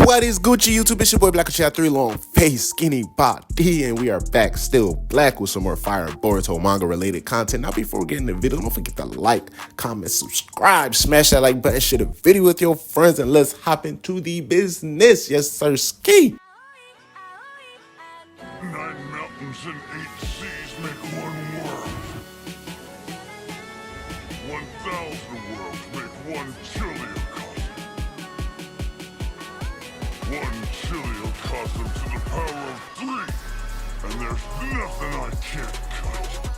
What is Gucci YouTube? It's your boy Black Chat 3 long face, skinny body, and we are back still black with some more fire Boruto manga related content. Now before we get in the video, don't forget to like, comment, subscribe, smash that like button, share the video with your friends, and let's hop into the business. Yes, sir, ski. 9 mountains and 8 seas make one world. 1,000 worlds make one chiliocosm. 1 chiliocosm to the power of 3, and there's nothing I can't cut.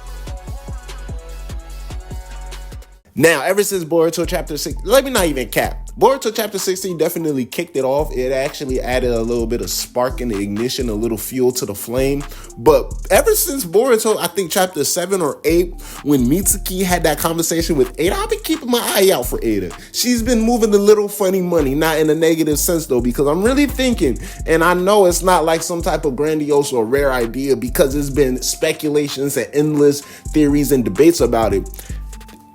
Now, ever since Boruto chapter 6, let me not even cap. Boruto chapter 16 definitely kicked it off. It actually added a little bit of spark in the ignition, a little fuel to the flame. But ever since Boruto, I think chapter 7 or 8, when Mitsuki had that conversation with Eida, I've been keeping my eye out for Eida. She's been moving a little funny money, not in a negative sense though, because I'm really thinking, and I know it's not like some type of grandiose or rare idea because there's been speculations and endless theories and debates about it.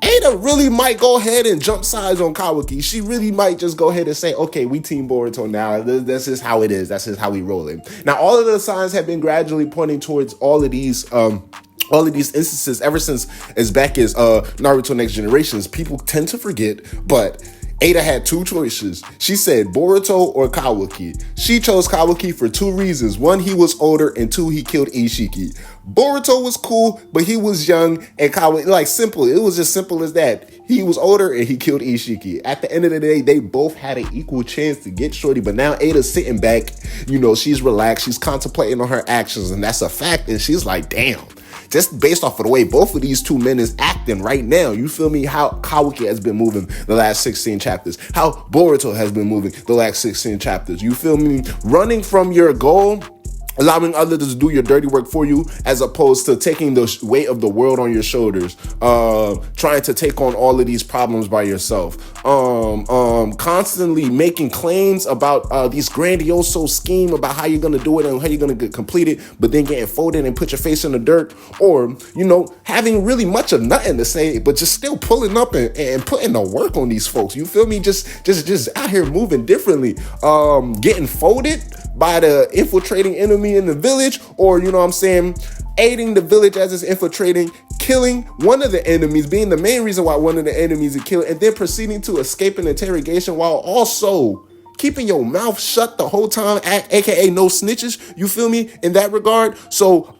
Eida really might go ahead and jump sides on Kawaki. She really might just go ahead and say, okay, we team Boruto now. This is how it is. That's just how we roll it. Now, all of the signs have been gradually pointing towards all of these instances ever since as back as Naruto Next Generations. People tend to forget, but Eida had 2 choices. She said Boruto or Kawaki. She chose Kawaki for 2 reasons. 1, he was older, and 2, he killed Ishiki. Boruto was cool, but he was young, and Kawaki, like, simple. It was just simple as that. He was older, and he killed Ishiki. At the end of the day, they both had an equal chance to get Shorty, but now Eida's sitting back. You know, she's relaxed. She's contemplating on her actions, and that's a fact, and she's like, damn. Just based off of the way both of these 2 men is acting right now, you feel me? How Kawaki has been moving the last 16 chapters. How Boruto has been moving the last 16 chapters. You feel me? Running from your goal, allowing others to do your dirty work for you, as opposed to taking the weight of the world on your shoulders, trying to take on all of these problems by yourself, constantly making claims about these grandiose scheme about how you're going to do it and how you're going to complete it, but then getting folded and put your face in the dirt, or, you know, having really much of nothing to say, but just still pulling up and putting the work on these folks. You feel me? Just out here moving differently, getting folded by the infiltrating enemy in the village, or, you know what I'm saying, aiding the village as it's infiltrating, killing one of the enemies, being the main reason why one of the enemies is killed, and then proceeding to escape an interrogation while also keeping your mouth shut the whole time, aka no snitches. You feel me in that regard? So,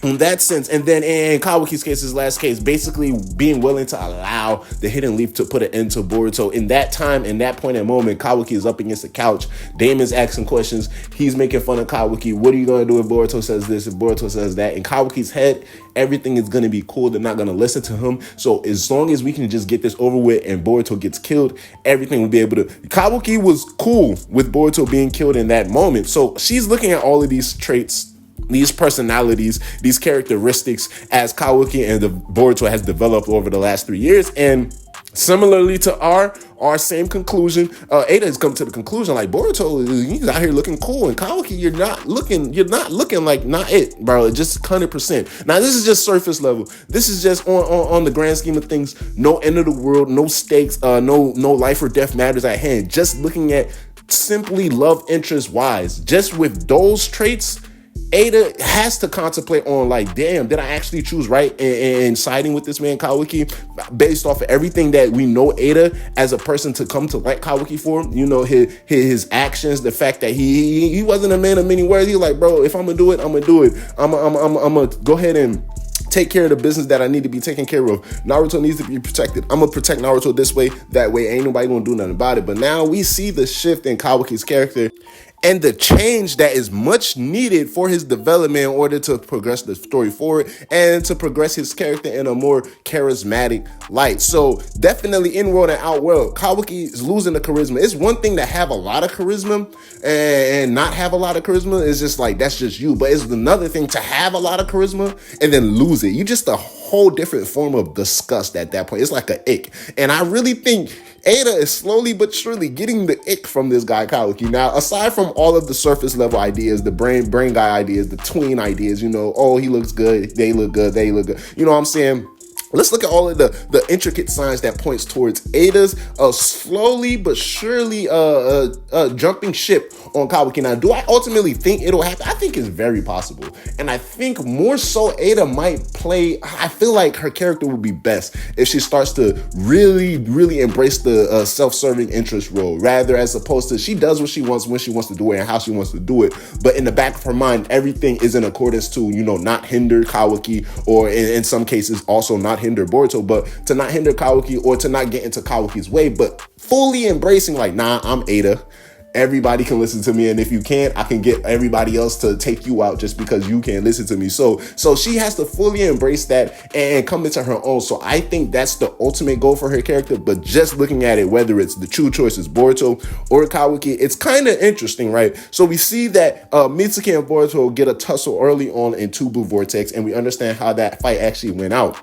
in that sense, and then in Kawaki's case, his last case, basically being willing to allow the Hidden Leaf to put an end to Boruto. In that time, in that point and moment, Kawaki is up against the couch. Damon's asking questions. He's making fun of Kawaki. What are you going to do if Boruto says this, if Boruto says that? In Kawaki's head, everything is going to be cool. They're not going to listen to him. So as long as we can just get this over with and Boruto gets killed, everything will be able to... Kawaki was cool with Boruto being killed in that moment. So she's looking at all of these traits, these personalities, these characteristics as Kawaki and the Boruto has developed over the last 3 years. And similarly to our same conclusion, Eida has come to the conclusion like Boruto, he's out here looking cool, and Kawaki, you're not looking like not it, bro. Just 100%. Now this is just surface level. This is just on the grand scheme of things. No end of the world, no stakes, no life or death matters at hand. Just looking at simply love interest wise, just with those traits, Eida has to contemplate on like, damn, did I actually choose right in siding with this man Kawaki based off of everything that we know Eida as a person to come to like Kawaki for? You know, his actions, the fact that he wasn't a man of many words. He's like, bro, if I'm gonna do it, I'm gonna do it. I'm gonna go ahead and take care of the business that I need to be taken care of. Naruto needs to be protected. I'm gonna protect Naruto this way, that way. Ain't nobody gonna do nothing about it. But now we see the shift in Kawaki's character and the change that is much needed for his development in order to progress the story forward and to progress his character in a more charismatic light. So definitely in world and out world, Kawaki is losing the charisma. It's one thing to have a lot of charisma and not have a lot of charisma. It's just like, that's just you. But it's another thing to have a lot of charisma and then lose it. You just a whole different form of disgust at that point. It's like an ick. And I really think Eida is slowly but surely getting the ick from this guy Kawaki. Now, aside from all of the surface level ideas, the brain guy ideas, the tween ideas, you know, oh, he looks good, they look good, you know what I'm saying? let's look at all of the intricate signs that points towards Eida's slowly but surely jumping ship on Kawaki. Now, do I ultimately think it'll happen? I think it's very possible. And I think more so Eida might play, I feel like her character would be best if she starts to really, really embrace the self-serving interest role, rather as opposed to she does what she wants when she wants to do it and how she wants to do it. But in the back of her mind, everything is in accordance to, not hinder Kawaki, or in some cases also not hinder Boruto, but to not hinder Kawaki or to not get into Kawaki's way, but fully embracing like, nah, I'm Eida. Everybody can listen to me, and if you can't, I can get everybody else to take you out just because you can't listen to me. So she has to fully embrace that and come into her own. So I think that's the ultimate goal for her character. But just looking at it, whether it's the true choices, Boruto or Kawaki, it's kind of interesting, right? So we see that Mitsuki and Boruto get a tussle early on in Two Blue Vortex, and we understand how that fight actually went out.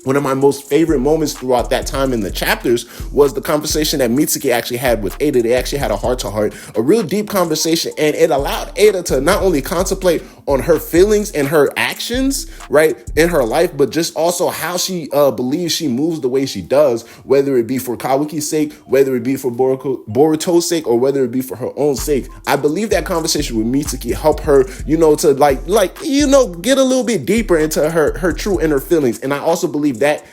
One of my most favorite moments throughout that time in the chapters was the conversation that Mitsuki actually had with Eida. They actually had a heart-to-heart, a real deep conversation, and it allowed Eida to not only contemplate on her feelings and her actions, right, in her life, but just also how she believes she moves the way she does, whether it be for Kawaki's sake, whether it be for Boruto's sake, or whether it be for her own sake. I believe that conversation with Mitsuki helped her, to get a little bit deeper into her true inner feelings. And I also believe that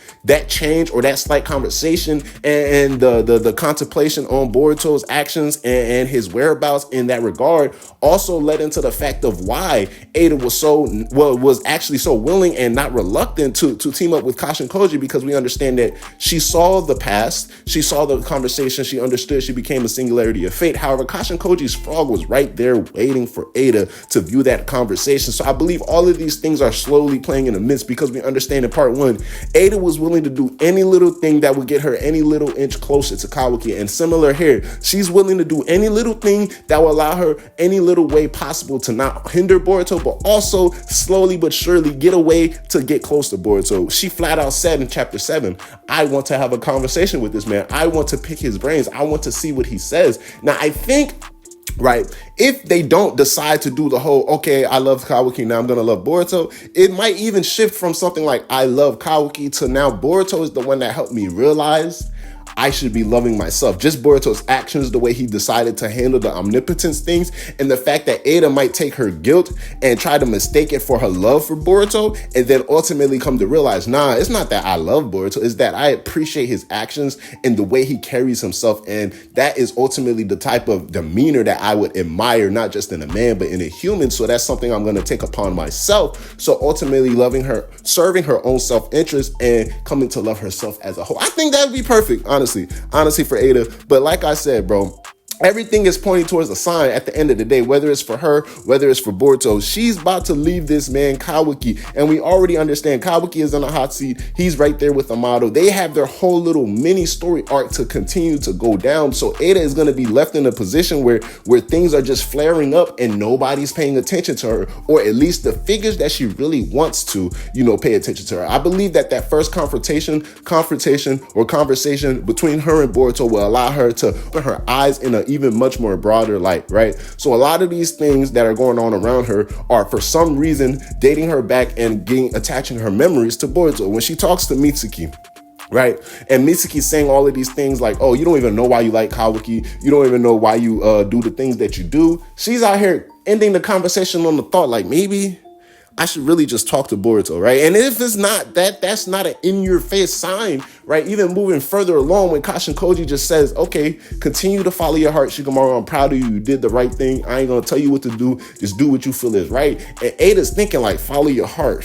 change or that slight conversation and the contemplation on Boruto's actions and his whereabouts in that regard also led into the fact of why Eida was actually so willing and not reluctant to team up with Kashin Koji, because we understand that she saw the past, she saw the conversation, she understood, she became a singularity of fate. However, Kashin Koji's frog was right there waiting for Eida to view that conversation. So I believe all of these things are slowly playing in the midst, because we understand in part one, Eida was willing to do any little thing that would get her any little inch closer to Kawaki. And similar here, she's willing to do any little thing that will allow her any little way possible to not hinder Boruto, but also slowly but surely get a way to get close to Boruto. She flat out said in chapter 7, I want to have a conversation with this man. I want to pick his brains. I want to see what he says. Now, I think, right, if they don't decide to do the whole, okay, I love Kawaki, now I'm going to love Boruto, it might even shift from something like I love Kawaki to now Boruto is the one that helped me realize I should be loving myself. Just Boruto's actions, the way he decided to handle the omnipotence things, and the fact that Eida might take her guilt and try to mistake it for her love for Boruto, and then ultimately come to realize, nah, it's not that I love Boruto, it's that I appreciate his actions and the way he carries himself, and that is ultimately the type of demeanor that I would admire, not just in a man, but in a human. So that's something I'm going to take upon myself. So ultimately loving her, serving her own self-interest, and coming to love herself as a whole. I think that would be perfect, honestly for Eida. But like I said, bro, everything is pointing towards a sign at the end of the day, whether it's for her, whether it's for Boruto. She's about to leave this man Kawaki, and we already understand Kawaki is on a hot seat. He's right there with Amato. They have their whole little mini story arc to continue to go down. So Eida is going to be left in a position where things are just flaring up and nobody's paying attention to her, or at least the figures that she really wants to, pay attention to her. I believe that first confrontation or conversation between her and Boruto will allow her to put her eyes in a even much more broader light, right? So a lot of these things that are going on around her are for some reason dating her back and attaching her memories to Boruto. When she talks to Mitsuki, right, and Mitsuki's saying all of these things like, oh, you don't even know why you like Kawaki, you don't even know why you do the things that you do. She's out here ending the conversation on the thought like, maybe I should really just talk to Boruto, right? And if it's not that's not an in-your-face sign, right? Even moving further along, when Kashin Koji just says, okay, continue to follow your heart, Shikamaru, I'm proud of you, you did the right thing, I ain't gonna tell you what to do, just do what you feel is right. And Eida's thinking like, follow your heart,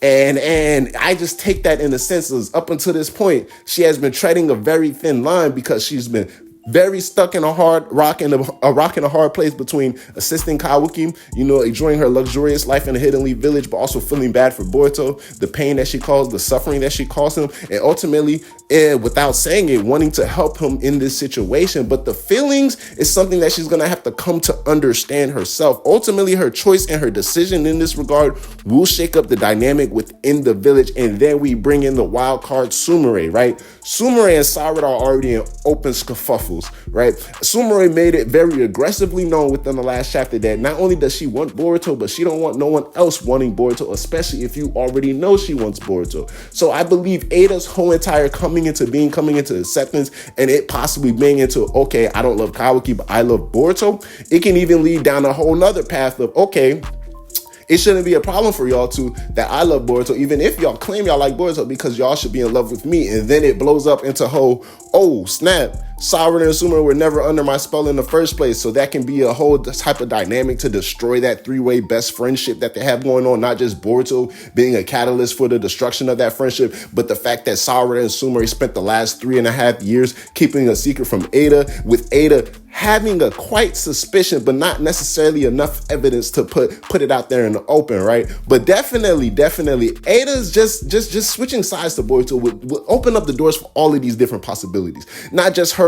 And I just take that in the sense of, up until this point, she has been treading a very thin line, because she's been very stuck in a rock in a hard place between assisting Kawaki, enjoying her luxurious life in a Hidden Leaf village, but also feeling bad for Boruto, the pain that she caused, the suffering that she caused him, and ultimately, without saying it, wanting to help him in this situation. But the feelings is something that she's going to have to come to understand herself. Ultimately, her choice and her decision in this regard will shake up the dynamic within the village, and then we bring in the wild card Sumire, right? Sumire and Sarada are already in open scuffle. levels, right? Sumire made it very aggressively known within the last chapter that not only does she want Boruto, but she don't want no one else wanting Boruto, especially if you already know she wants Boruto. So I believe Eida's whole entire coming into acceptance, and it possibly being into, okay, I don't love Kawaki, but I love Boruto, it can even lead down a whole nother path of, okay, it shouldn't be a problem for y'all too that I love Boruto, even if y'all claim y'all like Boruto, because y'all should be in love with me. And then it blows up into whole, oh snap, Sakura and Sumire were never under my spell in the first place. So that can be a whole type of dynamic to destroy that three-way best friendship that they have going on. Not just Boruto being a catalyst for the destruction of that friendship, but the fact that Sakura and Sumire spent the last 3.5 years keeping a secret from Eida, with Eida having a quite suspicion, but not necessarily enough evidence to put it out there in the open, right? But definitely, Eida's just switching sides to Boruto would open up the doors for all of these different possibilities. Not just her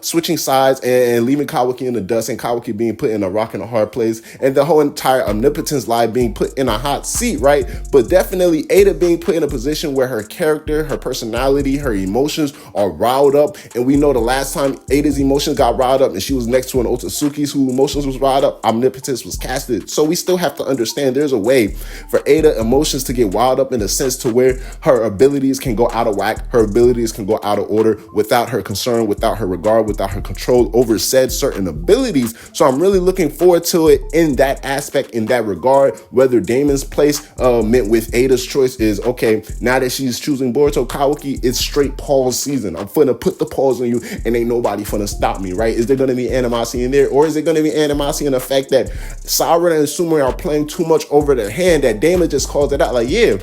switching sides and leaving Kawaki in the dust, and Kawaki being put in a rock and a hard place, and the whole entire omnipotence lie being put in a hot seat, right? But definitely Eida being put in a position where her character, her personality, her emotions are riled up. And we know the last time Eida's emotions got riled up and she was next to an Otsutsuki's whose emotions was riled up, omnipotence was casted. So we still have to understand there's a way for Eida emotions to get wild up in a sense to where her abilities can go out of whack, her abilities can go out of order without her concern, without her regard, without her control over said certain abilities. So I'm really looking forward to it in that aspect, in that regard. Whether Damon's place meant with Eida's choice is, okay, now that she's choosing Boruto Kawaki, it's straight pause season. I'm finna put the pause on you and ain't nobody finna stop me, right? Is there gonna be animosity in there, or is it gonna be animosity in the fact that Sakura and Sumire are playing too much over their hand, that Damon just calls it out like, yeah,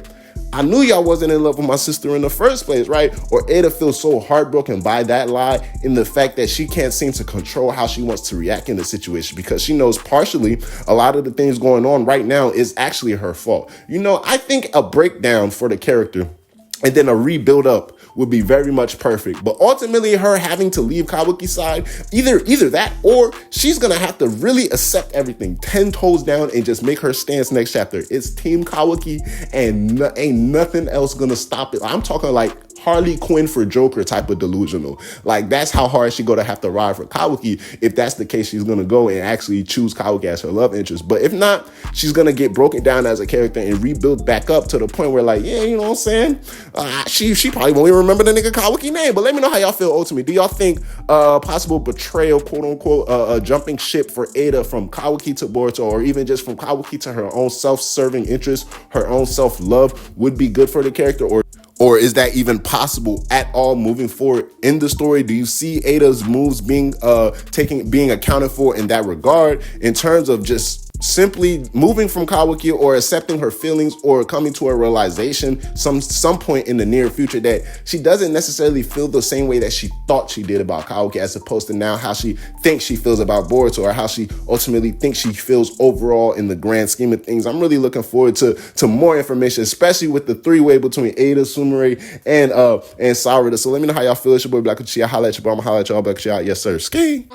I knew y'all wasn't in love with my sister in the first place, right? Or Eida feels so heartbroken by that lie in the fact that she can't seem to control how she wants to react in the situation, because she knows partially a lot of the things going on right now is actually her fault. You know, I think a breakdown for the character and then a rebuild up would be very much perfect. But ultimately, her having to leave Kawaki's side, either that, or she's gonna have to really accept everything 10 toes down and just make her stance next chapter. It's Team Kawaki, and ain't nothing else gonna stop it. I'm talking like Harley Quinn for Joker type of delusional. Like, that's how hard she's gonna have to ride for Kawaki. If that's the case, she's gonna go and actually choose Kawaki as her love interest. But if not, she's gonna get broken down as a character and rebuild back up to the point where, like, yeah, you know what I'm saying? She probably won't even remember the nigga Kawaki name. But let me know how y'all feel ultimately. Do y'all think possible betrayal, quote unquote, jumping ship for Eida from Kawaki to Boruto, or even just from Kawaki to her own self-serving interest, her own self-love, would be good for the character? Or is that even possible at all moving forward in the story? Do you see Eida's moves being accounted for in that regard, in terms of just simply moving from Kawaki, or accepting her feelings, or coming to a realization some point in the near future that she doesn't necessarily feel the same way that she thought she did about Kawaki, as opposed to now how she thinks she feels about Boruto, or how she ultimately thinks she feels overall in the grand scheme of things? I'm really looking forward to more information, especially with the three-way between Eida, Sumire, and Sakura. So let me know how y'all feel. It's your boy Black Uchiha. Holla at your boy. I'm gonna holla at y'all. Black Uchiha. Yes, sir. Ski.